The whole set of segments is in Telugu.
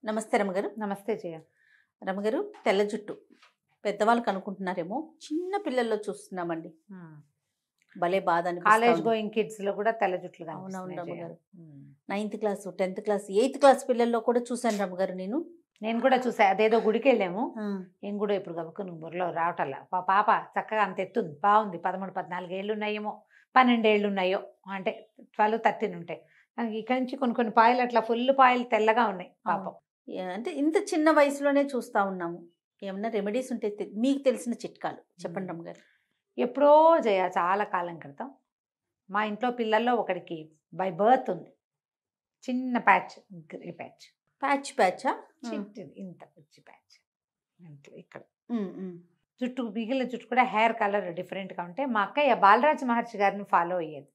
నమస్తే రమగారు. నమస్తే జయ. రమగారు, తెల్ల జుట్టు పెద్దవాళ్ళకి అనుకుంటున్నారేమో, చిన్న పిల్లల్లో చూస్తున్నామండి. భలే బాధ కాలేజ్ గోయింగ్ కిడ్స్ లో కూడా తెల్ల జుట్లు అవునవును రమగారు. 9th class 10th class 8th class పిల్లల్లో కూడా చూశాను రమగారు. నేను కూడా చూసా. అదేదో గుడికి వెళ్ళాము. నేను కూడా ఇప్పుడు గబుకుని బుర్రలో రావటల్లా. పాప చక్కగా అంత ఎత్తుంది, బాగుంది. 13-14 ఏళ్ళు ఉన్నాయేమో, 12 ఏళ్ళు ఉన్నాయో, అంటే 12-13 ఉంటాయి. ఇక్కడి నుంచి కొన్ని పాయలు అట్లా ఫుల్ పాయలు తెల్లగా ఉన్నాయి పాపం. అంటే ఇంత చిన్న వయసులోనే చూస్తా ఉన్నాము. ఏమన్నా రెమెడీస్ ఉంటే మీకు తెలిసిన చిట్కాలు చెప్పండి రమగారు. ఎప్పుడో జయ, చాలా కాలం క్రితం మా ఇంట్లో పిల్లల్లో ఒకడికి బై బర్త్ ఉంది చిన్న ప్యాచ్, గ్రే ప్యాచ్. ప్యాచా? ఇంత పిచ్చి ప్యాచ్ ఇక్కడ. జుట్టు, మిగిలిన జుట్టు కూడా హెయిర్ కలర్ డిఫరెంట్గా ఉంటే మా అక్కయ్య బాలరాజ్ మహర్షి గారిని ఫాలో అయ్యేది.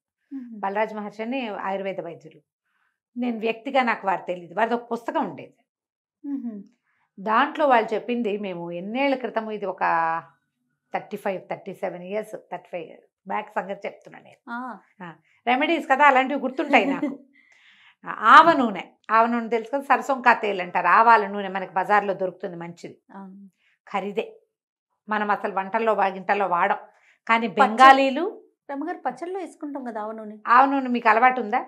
బాలరాజ్ మహర్షి అని ఆయుర్వేద వైద్యులు. నేను వ్యక్తిగా నాకు వారు తెలియదు. వారిది ఒక పుస్తకం ఉండేది. దాంట్లో వాళ్ళు చెప్పింది, మేము ఎన్నేళ్ల క్రితం, ఇది ఒక 35-37 years 35 years బ్యాక్ సంగతి చెప్తున్నాను నేను. రెమెడీస్ కదా, అలాంటివి గుర్తుంటాయి నాకు. ఆవ నూనె తెలుసు కదా, సరసొంకా తేలు అంటారు. ఆవాల నూనె మనకి బజార్లో దొరుకుతుంది, మంచిది, ఖరీదే. మనం అసలు వంటల్లో గింటల్లో వాడం. కానీ బెంగాలీలు రమగారు పచ్చళ్ళలో వేసుకుంటాం కదా ఆవ నూనె. ఆవ నూనె మీకు అలవాటు ఉందా?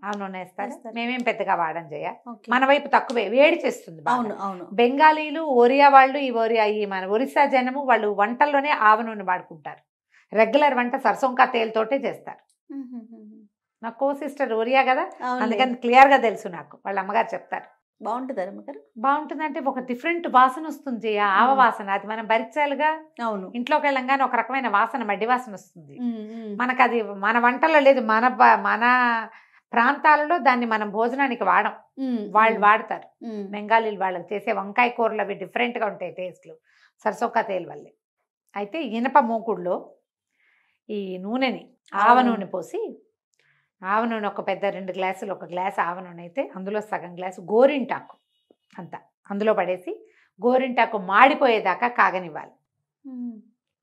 ఆవ నూనె వేస్తారు. మేమేం పెద్దగా వాడం చేయ, మన వైపు తక్కువే, వేడి చేస్తుంది. అవును. బెంగాలీలు, ఒరియా వాళ్ళు, ఈ మన ఒరిస్సా జనము వాళ్ళు వంటల్లోనే ఆవ నూనె వాడుకుంటారు. రెగ్యులర్ వంట సరసొంకా తేలుతోటే చేస్తారు. నా కో సిస్టర్ ఒరియా కదా, అందుకని క్లియర్ గా తెలుసు నాకు. వాళ్ళ అమ్మగారు చెప్తారు. బాగుంటుంది రమగారు. బాగుంటుంది అంటే ఒక డిఫరెంట్ వాసన వస్తుంది, ఆవ వాసన. అది మనం భరించాలిగా. అవును, ఇంట్లోకి వెళ్ళంగానే ఒక రకమైన వాసన, మడ్డి వాసన వస్తుంది. మనకు అది మన వంటల్లో లేదు. మన ప్రాంతాలలో దాన్ని మనం భోజనానికి వాడం, వాళ్ళు వాడతారు. బెంగాలీలు వాళ్ళకి చేసే వంకాయ కూరలు అవి డిఫరెంట్ గా ఉంటాయి టేస్ట్లు, సరసొక్క తేలు వల్లే. అయితే ఇనప మూకుడులో ఈ నూనెని, ఆవ నూనె పోసి, ఆవ నూనె ఒక పెద్ద 2 గ్లాసులు, ఒక గ్లాస్ ఆవ నూనె అయితే అందులో సగం గ్లాసు గోరింటాకు అంతా అందులో పడేసి, గోరింటాకు మాడిపోయేదాకా కాగనివ్వాలి.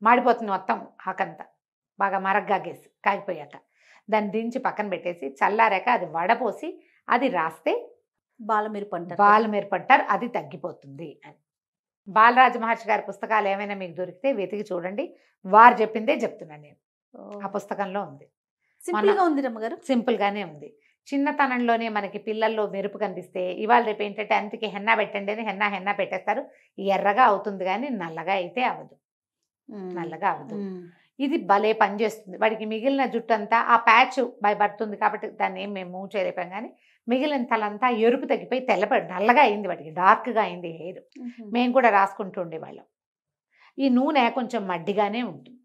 మాడిపోతుంది మొత్తం ఆకంతా, బాగా మరగ్గాగేసి కాగిపోయాక దాన్ని దించి పక్కన పెట్టేసి, చల్లారాక అది వడపోసి అది రాస్తే బాలమిరప అంటారు. అది తగ్గిపోతుంది అని. బాలరాజ మహర్షి గారి పుస్తకాలు ఏమైనా మీకు దొరికితే వెతికి చూడండి. వారు చెప్పిందే చెప్తున్నాను నేను. ఆ పుస్తకంలో ఉంది. సింపుల్ గా ఉంది రమగారు. సింపుల్ గానే ఉంది. చిన్నతనంలోనే మనకి పిల్లల్లో మెరుపు కనిపిస్తే, ఇవాళ రేపు ఏంటంటే అంతకి హెన్నా పెట్టండి అని హెన్నా పెట్టేస్తారు. ఎర్రగా అవుతుంది కానీ నల్లగా అయితే అవ్వదు. నల్లగా అవ్వదు. ఇది భలే పనిచేస్తుంది. వాడికి మిగిలిన జుట్టు అంతా, ఆ ప్యాచ్ బై పడుతుంది కాబట్టి దాన్ని ఏం మేము మూవ్ చేయలేపాం, కానీ మిగిలిన తలంతా ఎరుపు తగ్గిపోయి తెల్లపడి నల్లగా అయింది. వాడికి డార్క్గా అయింది హెయిర్. మేము కూడా రాసుకుంటూ ఉండేవాళ్ళం. ఈ నూనె కొంచెం మడ్డిగానే ఉంటుంది.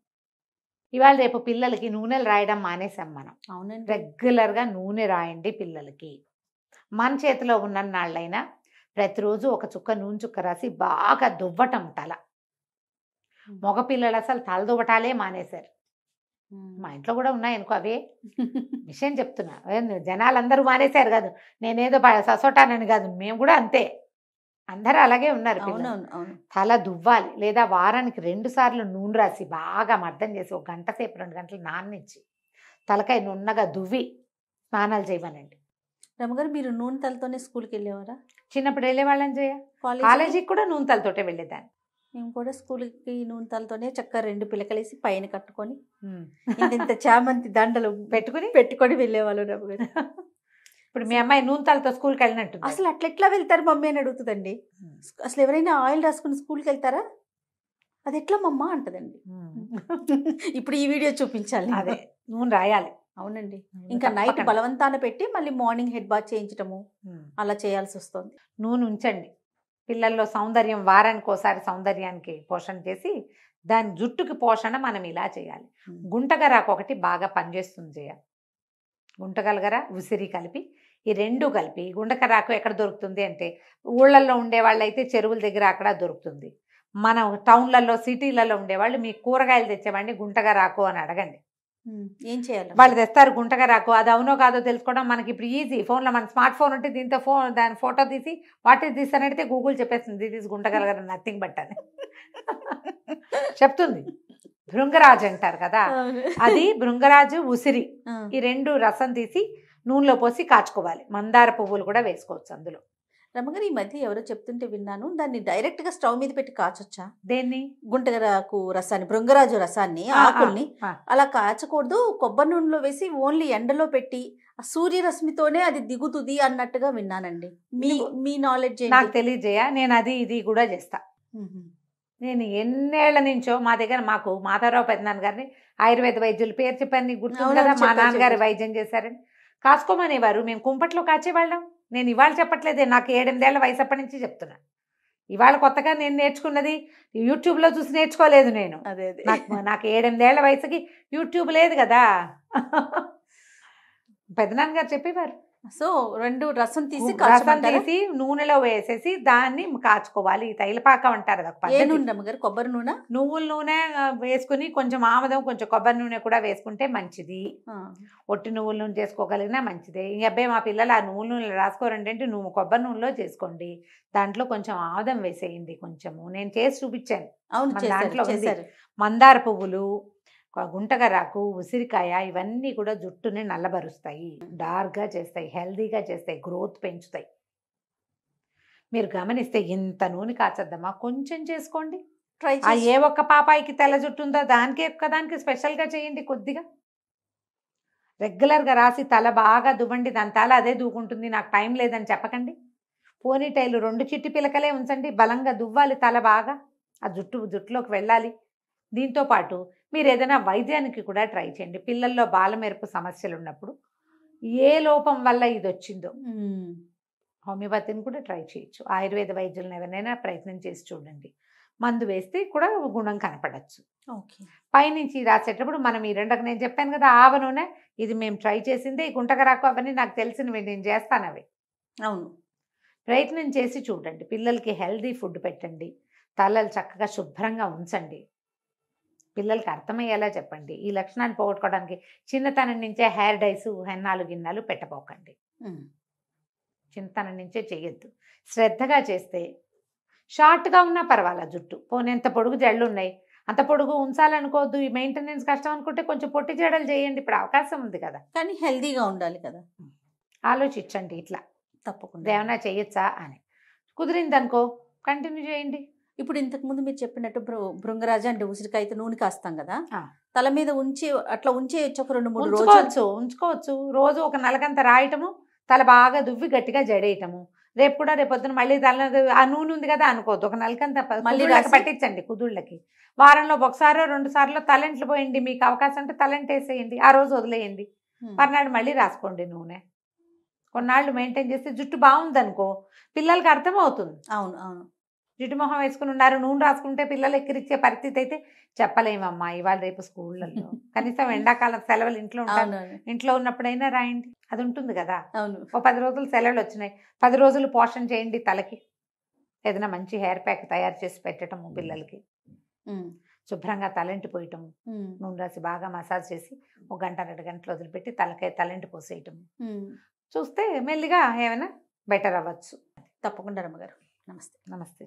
ఇవాళ రేపు పిల్లలకి నూనెలు రాయడం మానేసాం మనం. అవునండి. రెగ్యులర్గా నూనె రాయండి పిల్లలకి. మన చేతిలో ఉన్న నాళ్ళైనా ప్రతిరోజు ఒక చుక్క నూనె చుక్క రాసి బాగా దువ్వటం తల. మగపిల్లలు అసలు తల దువ్వటాలే మానేశారు. మా ఇంట్లో కూడా ఉన్నాయనుకో అవే. విషయం చెప్తున్నా, జనాలందరూ మానేశారు కాదు, నేనేదో ససోటానని కాదు, మేము కూడా అంతే. అందరూ అలాగే ఉన్నారు. తల దువ్వాలి, లేదా వారానికి 2 సార్లు నూనె రాసి బాగా మర్దం చేసి 1 గంట సేపు 2 గంటలు నాననిచ్చి తలకాయ నున్నగా దువ్వి స్నానాలు చేయమనండి. రమగారు, మీరు నూనె తలతోనే స్కూల్కి వెళ్ళేవారా? చిన్నప్పుడు వెళ్ళేవాళ్ళని చేయ, కాలేజీకి కూడా నూనె తలతోటే వెళ్ళేదాన్ని. మేము కూడా స్కూల్కి నూనె తలతోనే చక్కగా 2 పిలకలేసి పైన కట్టుకొని ఇంత చామంతి దండలు పెట్టుకొని వెళ్ళేవాళ్ళు రమగారు. ఇప్పుడు మీ అమ్మాయి నూనె తలతో స్కూల్కి వెళ్ళినట్టు. అసలు అట్లా వెళ్తారు మమ్మీ అని అడుగుతుందండి. అసలు ఎవరైనా ఆయిల్ రాసుకుని స్కూల్కి వెళ్తారా? అది ఎట్లా మమ్మ అంటదండి. ఇప్పుడు ఈ వీడియో చూపించాలి. అదే నూనె రాయాలి. అవునండి. ఇంకా నైట్ బలవంతాన పెట్టి మళ్ళీ మార్నింగ్ హెడ్ బాత్ చేయించడము అలా చేయాల్సి వస్తుంది. నూనె ఉంచండి పిల్లల్లో. సౌందర్యం వారానికి ఒకసారి సౌందర్యానికి పోషణ చేసి, దాని జుట్టుకి పోషణ మనం ఇలా చేయాలి. గుంటగరాకు ఒకటి బాగా పనిచేస్తుంది చేయాలి. గుంటగలగర, ఉసిరి కలిపి, ఈ 2 కలిపి. గుంటగరాకు ఎక్కడ దొరుకుతుంది అంటే, ఊళ్ళల్లో ఉండే వాళ్ళైతే చెరువుల దగ్గర అక్కడ దొరుకుతుంది. మన టౌన్లలో సిటీలలో ఉండేవాళ్ళు, మీ కూరగాయలు తెచ్చేవాడిని గుంటగరాకు అని అడగండి. ఏం చేయాలి? వాళ్ళు తెస్తారు గుంటగరాకు. అది అవునో కాదో తెలుసుకోవడం మనకి ఇప్పుడు ఈజీ. ఫోన్లో మన స్మార్ట్ ఫోన్ ఉంటే దీంతో దాని ఫోటో తీసి వాట్ ఈస్ దిస్ అని అడిగితే గూగుల్ చెప్పేస్తుంది, దిస్ ఈస్ గుంటగలగర, నథింగ్ బట్ అని చెప్తుంది. భృంగరాజు అంటారు కదా, అది భృంగరాజు, ఉసిరి, ఈ 2 రసం తీసి నూనెలో పోసి కాచుకోవాలి. మందార పువ్వులు కూడా వేసుకోవచ్చు అందులో. రమ్మగారు ఈ మధ్య ఎవరో చెప్తుంటే విన్నాను, దాన్ని డైరెక్ట్ గా స్టవ్ మీద పెట్టి కాచొచ్చా? దేన్ని? గుంటగరాకు రసాన్ని, భృంగరాజు రసాన్ని, ఆకుల్ని అలా కాచకూడదు, కొబ్బరి నూనెలో వేసి ఓన్లీ ఎండలో పెట్టి ఆ సూర్యరశ్మితోనే అది దిగుతుంది అన్నట్టుగా విన్నానండి. మీ మీ నాలెడ్జ్ నాకు తెలియజేయ, నేను అది ఇది కూడా చేస్తా. నేను ఎన్నేళ్ల నుంచో మా దగ్గర మాకు మాధవరావు పెద్దనాన్న గారిని ఆయుర్వేద వైద్యులు పేరు చెప్పాను, నీకు గుర్తుంది కదా, మా నాన్నగారు వైద్యం చేశారని. కాసుకోమనేవారు, మేము కుంపట్లో కాచేవాళ్ళం. నేను ఇవాళ చెప్పట్లేదే, నాకు 7-8 ఏళ్ల వయసు అప్పటి నుంచి చెప్తున్నా. ఇవాళ కొత్తగా నేను నేర్చుకున్నది యూట్యూబ్లో చూసి నేర్చుకోలేదు నేను. నాకు 7-8 ఏళ్ల వయసుకి యూట్యూబ్ లేదు కదా. పెద్దనాన్నగారు చెప్పేవారు. సో 2 రసం తీసి నూనెలో వేసేసి దాన్ని కాచుకోవాలి. తైలపాకం అంటారు కదా. కొబ్బరి నూనె, నువ్వుల నూనె వేసుకుని కొంచెం ఆముదం, కొంచెం కొబ్బరి నూనె కూడా వేసుకుంటే మంచిది. ఒట్టి నువ్వుల నూనె చేసుకోగలిగినా మంచిదే. ఈ అబ్బాయి మా పిల్లలు ఆ నువ్వుల నూనె రాసుకోరండి అంటే, నువ్వు కొబ్బరి నూనెలో చేసుకోండి, దాంట్లో కొంచెం ఆముదం వేసేయండి కొంచెము. నేను చేసి చూపించాను. దాంట్లో మందార పువ్వులు, గుంటగరాకు, ఉసిరికాయ ఇవన్నీ కూడా జుట్టుని నల్లబరుస్తాయి, డార్క్గా చేస్తాయి, హెల్దీగా చేస్తాయి, గ్రోత్ పెంచుతాయి. మీరు గమనిస్తే ఇంత నూనె కాచద్దమ్మా, కొంచెం చేసుకోండి. ఏ ఒక్క పాపాయికి తెల్ల జుట్టు ఉందో దానికి ఒక్కదానికి స్పెషల్గా చేయండి. కొద్దిగా రెగ్యులర్గా రాసి తల బాగా దువ్వండి, దాని తల అదే దూకుంటుంది, నాకు టైం లేదని చెప్పకండి. పోనీటైలు 2 చిట్టి పిలకలే ఉంచండి, బలంగా దువ్వాలి తల బాగా, ఆ జుట్టులోకి వెళ్ళాలి. దీంతో పాటు మీరు ఏదైనా వైద్యానికి కూడా ట్రై చేయండి. పిల్లల్లో బాలమెరుపు సమస్యలు ఉన్నప్పుడు ఏ లోపం వల్ల ఇది వచ్చిందో హోమియోపతిని కూడా ట్రై చేయొచ్చు. ఆయుర్వేద వైద్యులను ఎవరైనా ప్రయత్నం చేసి చూడండి. మందు వేస్తే కూడా గుణం కనపడచ్చు. పైనుంచి రాసేటప్పుడు మనం ఈ 2 నేను చెప్పాను కదా, ఆవ నూనె, ఇది మేము ట్రై చేసింది. ఈ గుంటగరాకు అవన్నీ నాకు తెలిసినవి, నేను చేస్తాను అవి. అవును, ప్రయత్నం చేసి చూడండి. పిల్లలకి హెల్దీ ఫుడ్ పెట్టండి, తలలు చక్కగా శుభ్రంగా ఉంచండి, పిల్లలకి అర్థమయ్యేలా చెప్పండి. ఈ లక్షణాన్ని పోగొట్టుకోవడానికి చిన్నతనం నుంచే హెయిర్ డైస్, హెన్నాలు గిన్నాలు పెట్టబోకండి. చిన్నతనం నుంచే చేయొద్దు. శ్రద్ధగా చేస్తే షార్ట్గా ఉన్నా పర్వాలా జుట్టు, పోనీ ఎంత పొడుగు జడలు ఉన్నాయి, అంత పొడుగు ఉంచాలనుకోవద్దు. ఈ మెయింటెనెన్స్ కష్టం అనుకుంటే కొంచెం పొట్టి జడలు చేయండి, ఇప్పుడు అవకాశం ఉంది కదా. కానీ హెల్దీగా ఉండాలి కదా. ఆలోచించండి ఇట్లా, తప్పకుండా ఏమైనా చేయొచ్చా అని. కుదిరిందనుకో కంటిన్యూ చేయండి. ఇప్పుడు ఇంతకుముందు మీరు చెప్పినట్టు భృంగరాజు అంటే ఉసిరికాయతో నూనె కాస్తాం కదా, తల మీద ఉంచి అట్లా ఉంచేయచ్చు ఒక 2-3 రోజులు ఉంచుకోవచ్చు. రోజు ఒక నలగంత రాయటము, తల బాగా దువ్వి గట్టిగా జడేయటము. రేపు కూడా రేపొద్దున మళ్ళీ తల ఆ నూనె ఉంది కదా అనుకోవద్దు, ఒక నలకంత మళ్ళీ పట్టించండి కుదుళ్ళకి. వారంలో 1 సారో 2 సార్లు తలెంట్లు పోయండి. మీకు అవకాశం అంటే తలెంట్ వేసేయండి, ఆ రోజు వదిలేయండి, మర్నాడు మళ్ళీ రాసుకోండి నూనె. కొన్నాళ్ళు మెయింటైన్ చేస్తే జుట్టు బాగుందనుకో పిల్లలకి అర్థమవుతుంది. అవును అవును, జిడ్డు మొహం వేసుకుని ఉన్నారు, నూనె రాసుకుంటే పిల్లలు ఎక్కిరిచ్చే పరిస్థితి అయితే చెప్పలేమమ్మా. ఇవాళ రేపు స్కూళ్ళల్లో కనీసం ఎండాకాలం సెలవులు ఇంట్లో ఉంటాను, ఇంట్లో ఉన్నప్పుడైనా రాయండి, అది ఉంటుంది కదా. అవును, ఓ 10 రోజులు సెలవులు వచ్చినాయి, 10 రోజులు పోషణ చేయండి తలకి. ఏదైనా మంచి హెయిర్ ప్యాక్ తయారు చేసి పెట్టడము పిల్లలకి, శుభ్రంగా తలంటి పోయటము, నూనె రాసి బాగా మసాజ్ చేసి 1 గంట 2 గంటలు వదిలిపెట్టి తలంటి పోసేయటము చూస్తే మెల్లిగా ఏమైనా బెటర్ అవ్వచ్చు. తప్పకుండా రమ్మగారు. నమస్తే. నమస్తే.